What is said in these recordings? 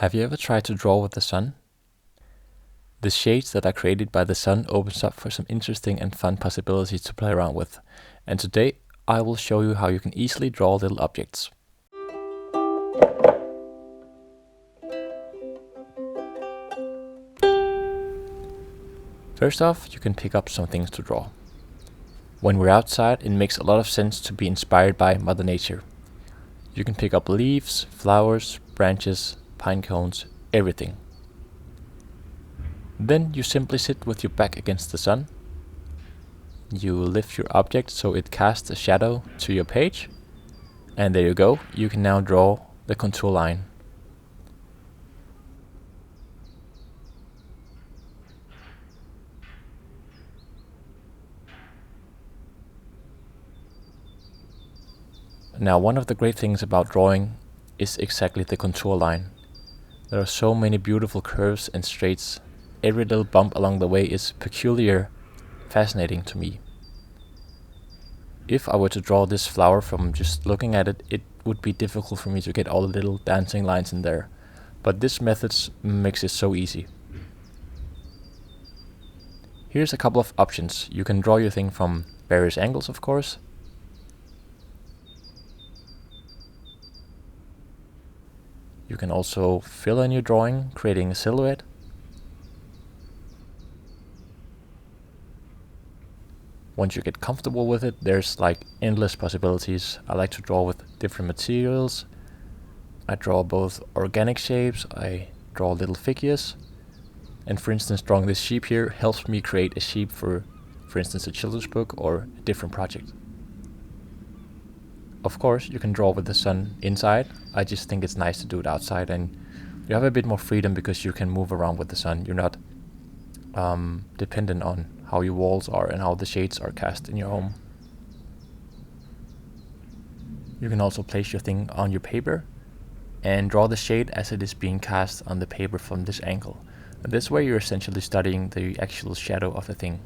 Have you ever tried to draw with the sun? The shades that are created by the sun opens up for some interesting and fun possibilities to play around with. And today I will show you how you can easily draw little objects. First off, you can pick up some things to draw. When we're outside, it makes a lot of sense to be inspired by Mother Nature. You can pick up leaves, flowers, branches, pine cones, everything. Then you simply sit with your back against the sun. You lift your object so it casts a shadow to your page. And there you go, you can now draw the contour line. Now, one of the great things about drawing is exactly the contour line. There are so many beautiful curves and straights. Every little bump along the way is peculiar, fascinating to me. If I were to draw this flower from just looking at it, it would be difficult for me to get all the little dancing lines in there. But this method makes it so easy. Here's a couple of options. You can draw your thing from various angles, of course. You can also fill in your drawing, creating a silhouette. Once you get comfortable with it, there's like endless possibilities. I like to draw with different materials. I draw both organic shapes, I draw little figures. And for instance, drawing this sheep here helps me create a sheep for instance, a children's book or a different project. Of course, you can draw with the sun inside. I just think it's nice to do it outside, and you have a bit more freedom because you can move around with the sun. You're not dependent on how your walls are and how the shades are cast in your home. You can also place your thing on your paper and draw the shade as it is being cast on the paper from this angle. And this way you're essentially studying the actual shadow of the thing.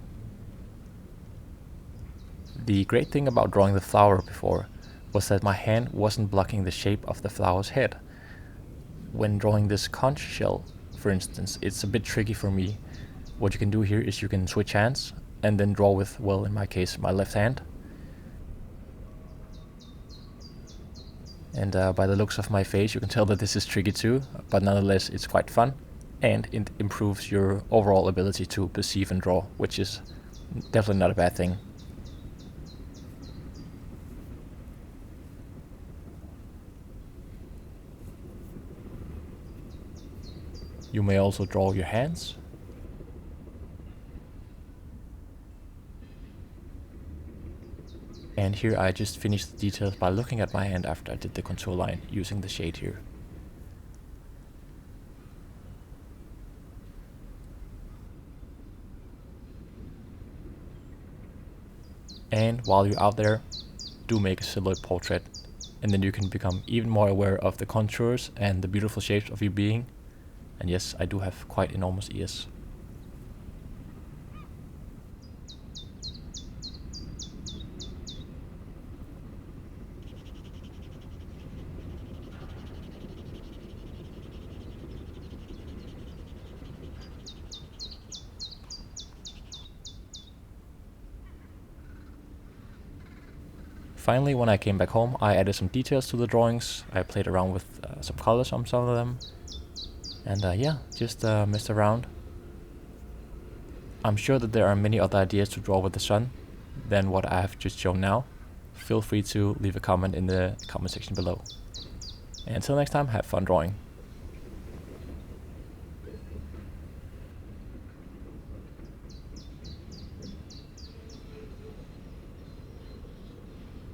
The great thing about drawing the flower before was that my hand wasn't blocking the shape of the flower's head. When drawing this conch shell, for instance, it's a bit tricky for me. What you can do here is you can switch hands and then draw with, well, in my case, my left hand. And by the looks of my face, you can tell that this is tricky too, but nonetheless, it's quite fun. And it improves your overall ability to perceive and draw, which is definitely not a bad thing. You may also draw your hands. And here I just finished the details by looking at my hand after I did the contour line using the shade here. And while you're out there, do make a silhouette portrait, and then you can become even more aware of the contours and the beautiful shapes of your being. And yes, I do have quite enormous ears. Finally, when I came back home, I added some details to the drawings. I played around with some colors on some of them. And yeah, just messed around. I'm sure that there are many other ideas to draw with the sun than what I have just shown now. Feel free to leave a comment in the comment section below. And until next time, have fun drawing.